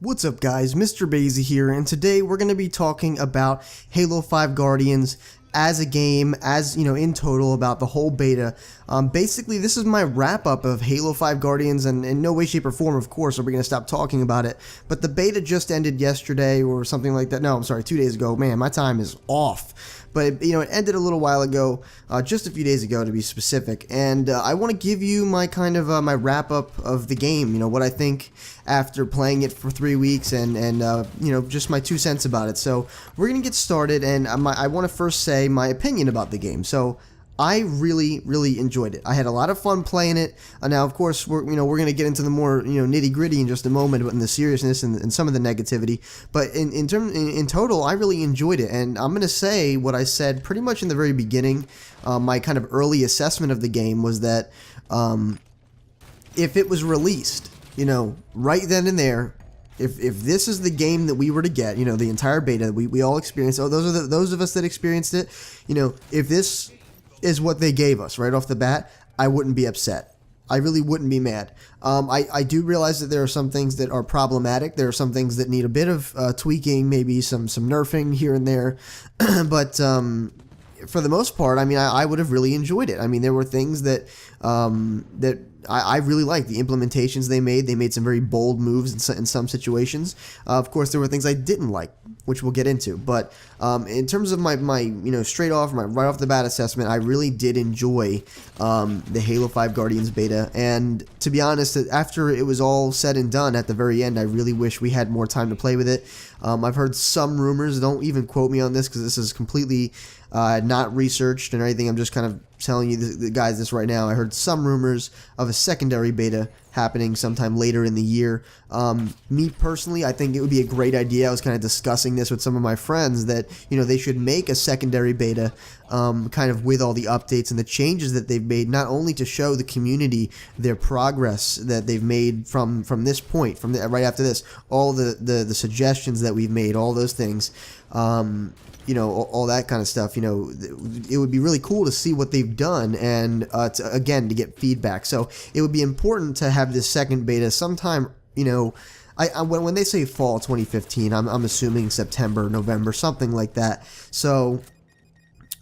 What's up guys, Mr. Basie here, and today we're going to be talking about Halo 5 Guardians as a game, in total, about the whole beta. Basically, this is my wrap-up of Halo 5 Guardians, and in no way, shape, or form, of course, are we going to stop talking about it. But the beta just ended yesterday, or something like that. No, I'm sorry, 2 days ago. Man, my time is off. But, it ended a little while ago, just a few days ago to be specific. And I want to give you my my wrap-up of the game, what I think after playing it for 3 weeks and just my 2 cents about it. So we're going to get started, and I want to first say my opinion about the game. So I really, really enjoyed it. I had a lot of fun playing it. Now, of course, we're going to get into the more nitty gritty in just a moment, and the seriousness and some of the negativity. But in total, I really enjoyed it, and I'm going to say what I said pretty much in the very beginning. My kind of early assessment of the game was that if it was released, right then and there. If this is the game that we were to get, the entire beta we all experienced. Oh, those of us that experienced it, if this is what they gave us right off the bat, I wouldn't be upset. I really wouldn't be mad. I do realize that there are some things that are problematic. There are some things that need a bit of tweaking, maybe some nerfing here and there. But for the most part, I would have really enjoyed it. There were things that I really liked. The implementations they made. They made some very bold moves in some situations. Of course, there were things I didn't like, which we'll get into. But in terms of my right off the bat assessment, I really did enjoy the Halo 5 Guardians beta. And to be honest, after it was all said and done, at the very end, I really wish we had more time to play with it. I've heard some rumors. Don't even quote me on this because this is completely not researched and anything. I'm just kind of telling you the guys this right now. I heard some rumors of a secondary beta happening sometime later in the year. Me personally, I think it would be a great idea. I was kind of discussing this with some of my friends that they should make a secondary beta kind of with all the updates and the changes that they've made, not only to show the community their progress that they've made from this point, right after this, all the suggestions that we've made, all those things, all that kind of stuff. It would be really cool to see what they've done and to get feedback. So it would be important to have this second beta sometime. When they say fall 2015, I'm assuming September, November, something like that. So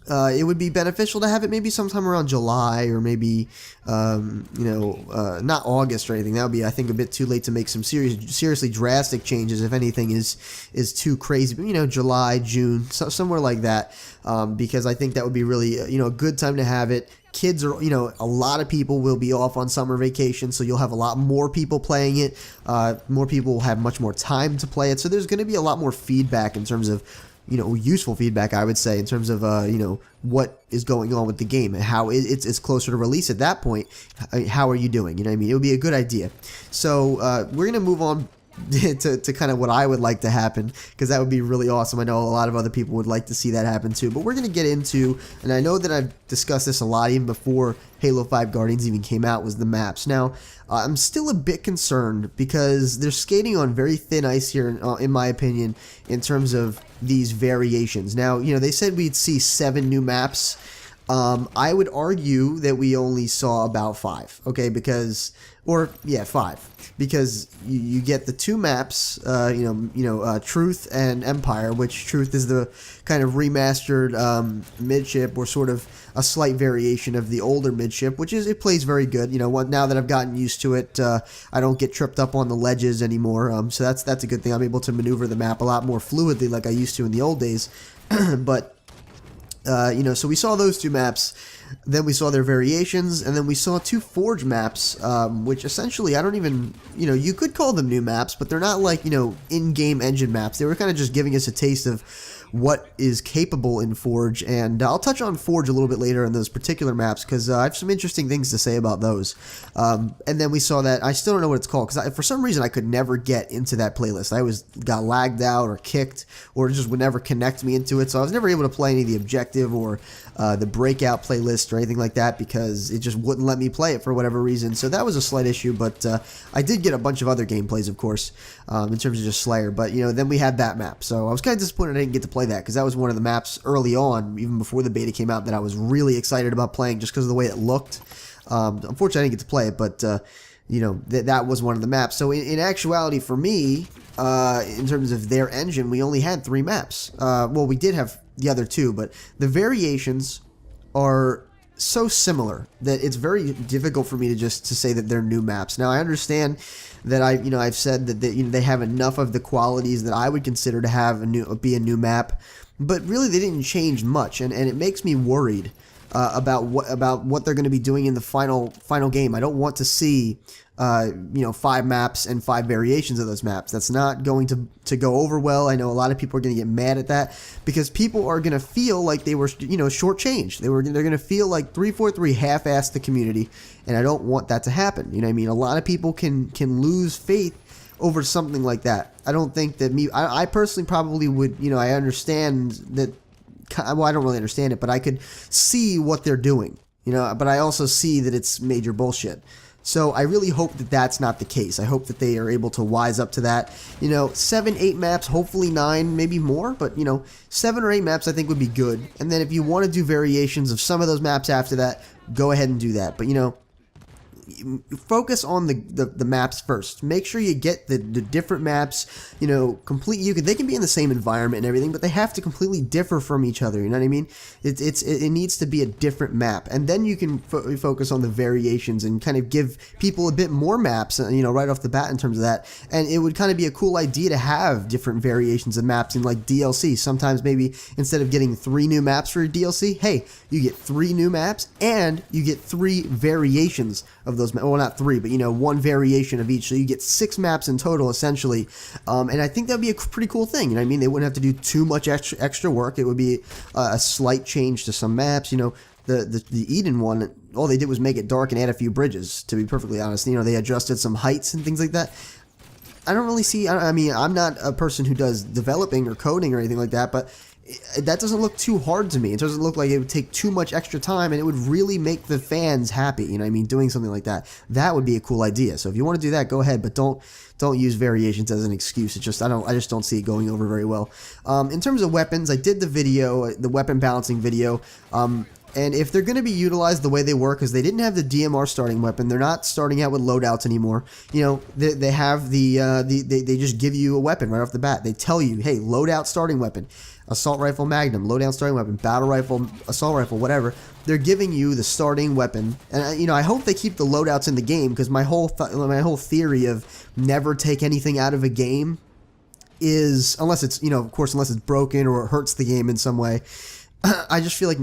it would be beneficial to have it maybe sometime around July, or maybe not August or anything. That would be, I think, a bit too late to make some seriously drastic changes if anything is too crazy. But July, June, somewhere like that, because I think that would be really a good time to have it. Kids are, a lot of people will be off on summer vacation, so you'll have a lot more people playing it. More people will have much more time to play it, so there's going to be a lot more feedback in terms of useful feedback, I would say, in terms of, what is going on with the game and how it's closer to release at that point. How are you doing? It would be a good idea. So we're going to move on to kind of what I would like to happen, because that would be really awesome. I know a lot of other people would like to see that happen too, but we're going to get into, and I know that I've discussed this a lot even before Halo 5 Guardians even came out, was the maps. Now, I'm still a bit concerned because they're skating on very thin ice here, in my opinion, in terms of these variations. Now, they said we'd see 7 new maps. I would argue that we only saw about 5, okay, 5, because you get the 2 maps, Truth and Empire, which Truth is the kind of remastered midship, or sort of a slight variation of the older midship, it plays very good. Now that I've gotten used to it, I don't get tripped up on the ledges anymore, so that's a good thing. I'm able to maneuver the map a lot more fluidly like I used to in the old days. But so we saw those 2 maps, then we saw their variations, and then we saw 2 Forge maps, which essentially, I don't even, you could call them new maps, but they're not like, in-game engine maps. They were kind of just giving us a taste of what is capable in Forge, and I'll touch on Forge a little bit later on those particular maps, because I have some interesting things to say about those. And then we saw that, I still don't know what it's called, because for some reason I could never get into that playlist. I always got lagged out or kicked, or just would never connect me into it, so I was never able to play any of the objective or the breakout playlist or anything like that, because it just wouldn't let me play it for whatever reason. So that was a slight issue, but I did get a bunch of other gameplays, of course, in terms of just Slayer. But then we had that map, so I was kind of disappointed I didn't get to play that, because that was one of the maps early on, even before the beta came out, that I was really excited about playing just because of the way it looked. Unfortunately, I didn't get to play it, but that was one of the maps. So in actuality, for me, in terms of their engine, we only had 3 maps. Well, we did have the other 2, but the variations are so similar that it's very difficult for me to just to say that they're new maps. Now I understand that I've said that they have enough of the qualities that I would consider to have be a new map, but really they didn't change much, and it makes me worried about what they're going to be doing in the final game. I don't want to see 5 maps and 5 variations of those maps. That's not going to go over well. I know a lot of people are going to get mad at that because people are going to feel like they were shortchanged. They're going to feel like 343 half-assed the community, and I don't want that to happen. You know what I mean? A lot of people can lose faith over something like that. I don't think that I personally probably would. I understand that. Well, I don't really understand it, but I could see what they're doing. But I also see that it's major bullshit. So I really hope that that's not the case. I hope that they are able to wise up to that. 7, 8 maps, hopefully 9, maybe more, but 7 or 8 maps I think would be good. And then if you want to do variations of some of those maps after that, go ahead and do that. But focus on the maps first. Make sure you get the different maps, they can be in the same environment and everything, but they have to completely differ from each other, you know what I mean? It needs to be a different map, and then you can focus on the variations and kind of give people a bit more maps, right off the bat in terms of that. And it would kind of be a cool idea to have different variations of maps in like DLC. Sometimes maybe instead of getting 3 new maps for your DLC, hey, you get 3 new maps and you get 3 variations of those, well, not 3, but 1 variation of each, so you get 6 maps in total essentially. And I think that would be a pretty cool thing. I mean, they wouldn't have to do too much extra work. It would be a slight change to some maps. The Eden one, all they did was make it dark and add a few bridges, to be perfectly honest. They adjusted some heights and things like that. I don't really see, I mean, I'm not a person who does developing or coding or anything like that, but that doesn't look too hard to me. It doesn't look like it would take too much extra time, and it would really make the fans happy. Doing something like that. That would be a cool idea. So if you want to do that, go ahead, but don't use variations as an excuse. It's just I just don't see it going over very well. In terms of weapons, I did the weapon balancing video. And if they're going to be utilized the way they were, because they didn't have the DMR starting weapon, they're not starting out with loadouts anymore. They have they just give you a weapon right off the bat. They tell you, hey, loadout starting weapon, assault rifle magnum, loadout starting weapon, battle rifle, assault rifle, whatever. They're giving you the starting weapon, and I hope they keep the loadouts in the game, because my whole theory of never take anything out of a game is, unless it's of course unless it's broken or it hurts the game in some way. I just feel like,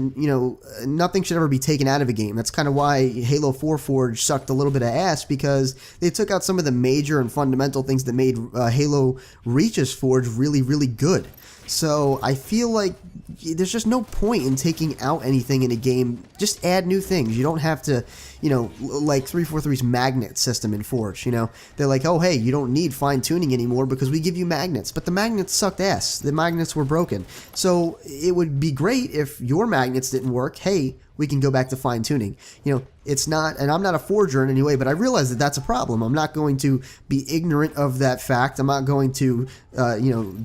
nothing should ever be taken out of a game. That's kind of why Halo 4 Forge sucked a little bit of ass, because they took out some of the major and fundamental things that made Halo Reach's Forge really, really good. So I feel like there's just no point in taking out anything in a game. Just add new things. You don't have to, like 343's magnet system in Forge. They're like, oh, hey, you don't need fine tuning anymore because we give you magnets. But the magnets sucked ass. The magnets were broken. So it would be great if your magnets didn't work. Hey, we can go back to fine tuning. It's not, and I'm not a forger in any way, but I realize that that's a problem. I'm not going to be ignorant of that fact. I'm not going to,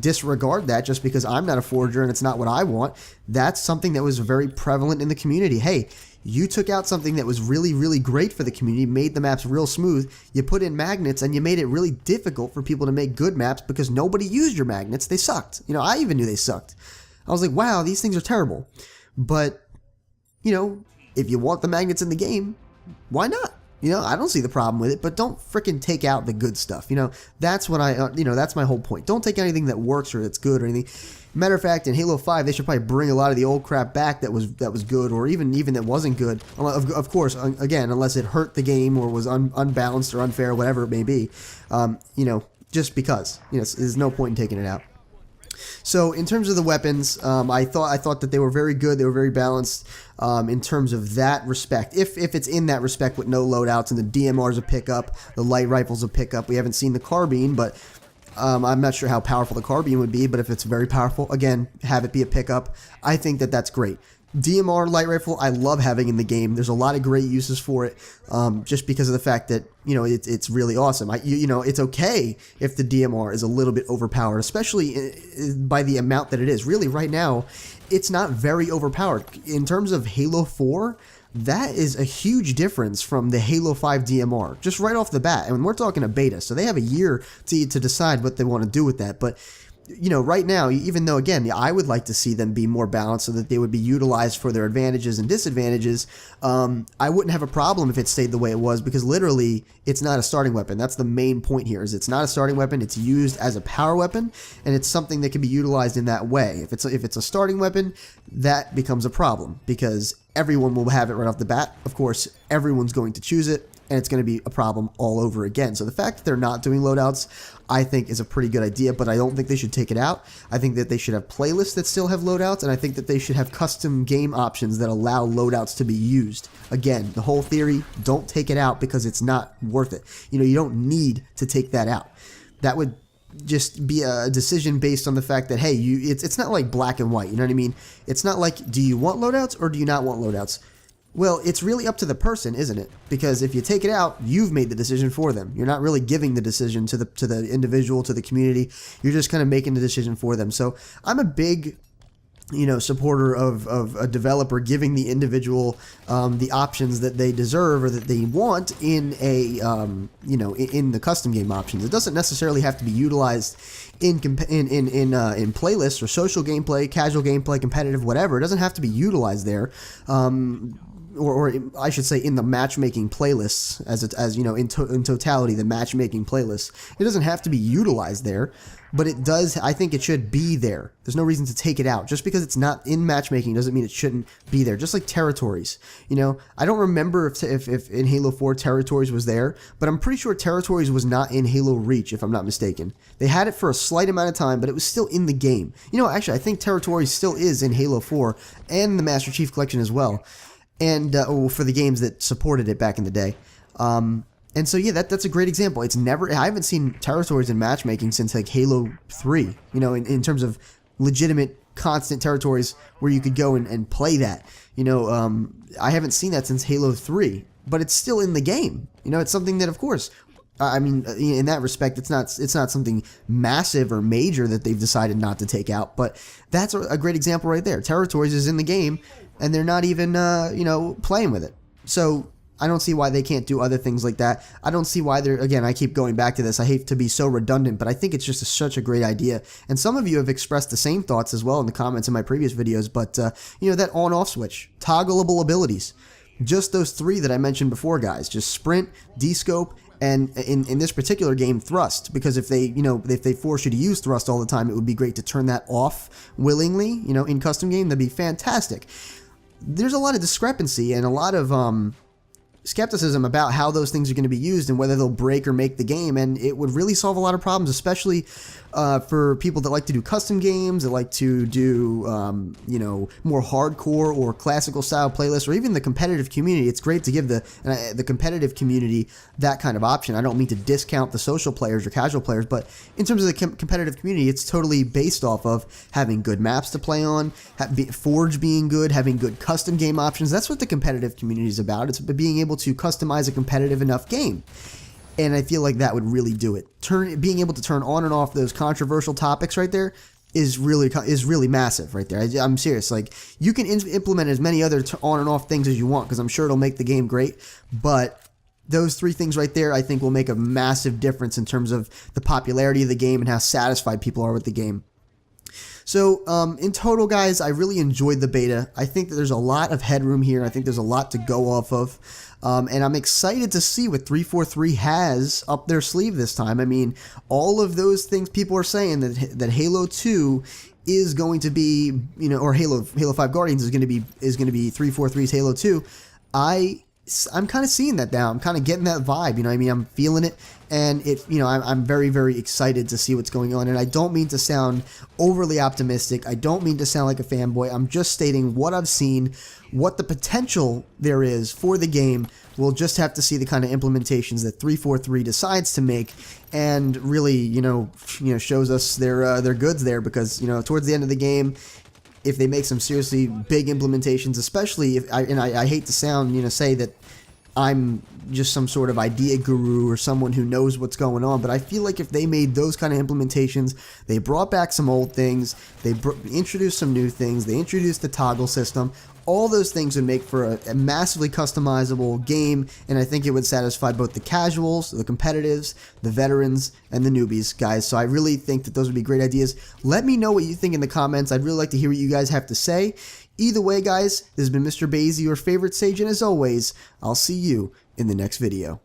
disregard that just because I'm not a forger and it's not what I want. That's something that was very prevalent in the community. Hey, you took out something that was really, really great for the community, made the maps real smooth. You put in magnets and you made it really difficult for people to make good maps because nobody used your magnets. They sucked. I even knew they sucked. I was like, wow, these things are terrible. But if you want the magnets in the game, why not? I don't see the problem with it, but don't frickin' take out the good stuff. That's what that's my whole point. Don't take anything that works or that's good or anything. Matter of fact, in Halo 5, they should probably bring a lot of the old crap back that was good, or even that wasn't good. Of course, again, unless it hurt the game or was unbalanced or unfair, whatever it may be. Just because. There's no point in taking it out. So in terms of the weapons, I thought that they were very good. They were very balanced in terms of that respect. If it's in that respect with no loadouts and the DMR's a pickup, the light rifle's a pickup. We haven't seen the carbine, but I'm not sure how powerful the carbine would be. But if it's very powerful, again, have it be a pickup. I think that that's great. DMR light rifle, I love having in the game. There's a lot of great uses for it, just because of the fact that it's really awesome. It's okay if the DMR is a little bit overpowered, especially by the amount that it is. Really, right now, it's not very overpowered in terms of Halo 4. that is a huge difference from the Halo 5 DMR, just right off the bat. And we're talking a beta, so they have a year to decide what they want to do with that. But you know, right now, even though, again, I would like to see them be more balanced so that they would be utilized for their advantages and disadvantages, I wouldn't have a problem if it stayed the way it was, because literally, it's not a starting weapon. That's the main point here, is it's not a starting weapon, it's used as a power weapon, and it's something that can be utilized in that way. If it's a starting weapon, that becomes a problem, because everyone will have it right off the bat. Of course, everyone's going to choose it, and it's going to be a problem all over again. So the fact that they're not doing loadouts, I think, is a pretty good idea, but I don't think they should take it out. I think that they should have playlists that still have loadouts, and I think that they should have custom game options that allow loadouts to be used. Again, the whole theory, don't take it out because it's not worth it. You know, you don't need to take that out. That would just be a decision based on the fact that, hey, it's not like black and white, you know what I mean? It's not like, do you want loadouts or do you not want loadouts? Well, it's really up to the person, isn't it? Because if you take it out, you've made the decision for them. You're not really giving the decision to the individual, to the community. You're just kind of making the decision for them. So I'm a big, you know, supporter of a developer giving the individual the options that they deserve or that they want in a you know, in the custom game options. It doesn't necessarily have to be utilized in playlists or social gameplay, casual gameplay, competitive, whatever. It doesn't have to be utilized there. Or I should say in the matchmaking playlists, as you know, in totality, the matchmaking playlists. It doesn't have to be utilized there, but it does. I think it should be there. There's no reason to take it out. Just because it's not in matchmaking doesn't mean it shouldn't be there. Just like territories, you know, I don't remember if in Halo 4 territories was there, but I'm pretty sure territories was not in Halo Reach, if I'm not mistaken. They had it for a slight amount of time, but it was still in the game. You know, actually, I think territories still is in Halo 4 and the Master Chief Collection as well. And for the games that supported it back in the day. And so, yeah, that's a great example. I haven't seen territories in matchmaking since like Halo 3, you know, in terms of legitimate constant territories where you could go and play that. You know, I haven't seen that since Halo 3, but it's still in the game. You know, it's something that, of course, I mean, in that respect, it's not something massive or major that they've decided not to take out, but that's a great example right there. Territories is in the game, and they're not even, you know, playing with it. So I don't see why they can't do other things like that. I don't see why they're, again, I keep going back to this. I hate to be so redundant, but I think it's just such a great idea. And some of you have expressed the same thoughts as well in the comments in my previous videos, but, you know, that on-off switch, toggleable abilities, just those three that I mentioned before, guys, just sprint, descope, and in this particular game, thrust, because if they force you to use thrust all the time, it would be great to turn that off willingly, you know, in custom game. That'd be fantastic. There's a lot of discrepancy and a lot of skepticism about how those things are going to be used and whether they'll break or make the game, and it would really solve a lot of problems, especially for people that like to do custom games, that like to do you know, more hardcore or classical style playlists, or even the competitive community. It's great to give the competitive community that kind of option. I don't mean to discount the social players or casual players, but in terms of the competitive community, it's totally based off of having good maps to play on, Forge being good, having good custom game options. That's what the competitive community is about. It's being able to customize a competitive enough game. And I feel like that would really do it. Being able to turn on and off those controversial topics right there is really massive right there. I'm serious. Like, you can implement as many other on and off things as you want, because I'm sure it'll make the game great. But those three things right there, I think, will make a massive difference in terms of the popularity of the game and how satisfied people are with the game. So, in total, guys, I really enjoyed the beta. I think that there's a lot of headroom here. I think there's a lot to go off of. And I'm excited to see what 343 has up their sleeve this time. I mean, all of those things people are saying that Halo 2 is going to be, you know, or Halo 5 Guardians is going to be 343's Halo 2. I'm kind of seeing that now. I'm kind of getting that vibe, you know what I mean? I'm feeling it, and you know, I'm very, very excited to see what's going on, and I don't mean to sound overly optimistic. I don't mean to sound like a fanboy. I'm just stating what I've seen, what the potential there is for the game. We'll just have to see the kind of implementations that 343 decides to make, and really, you know, shows us their goods there, because, you know, towards the end of the game, if they make some seriously big implementations, especially if I hate to sound, you know, say that I'm just some sort of idea guru or someone who knows what's going on, but I feel like if they made those kind of implementations, they brought back some old things, they introduced some new things, they introduced the toggle system, All those things would make for a massively customizable game, and I think it would satisfy both the casuals, the competitives, the veterans, and the newbies, guys. So I really think that those would be great ideas. Let me know what you think in the comments. I'd really like to hear what you guys have to say. Either way, guys, this has been Mr. Basie, your favorite sage, and as always, I'll see you in the next video.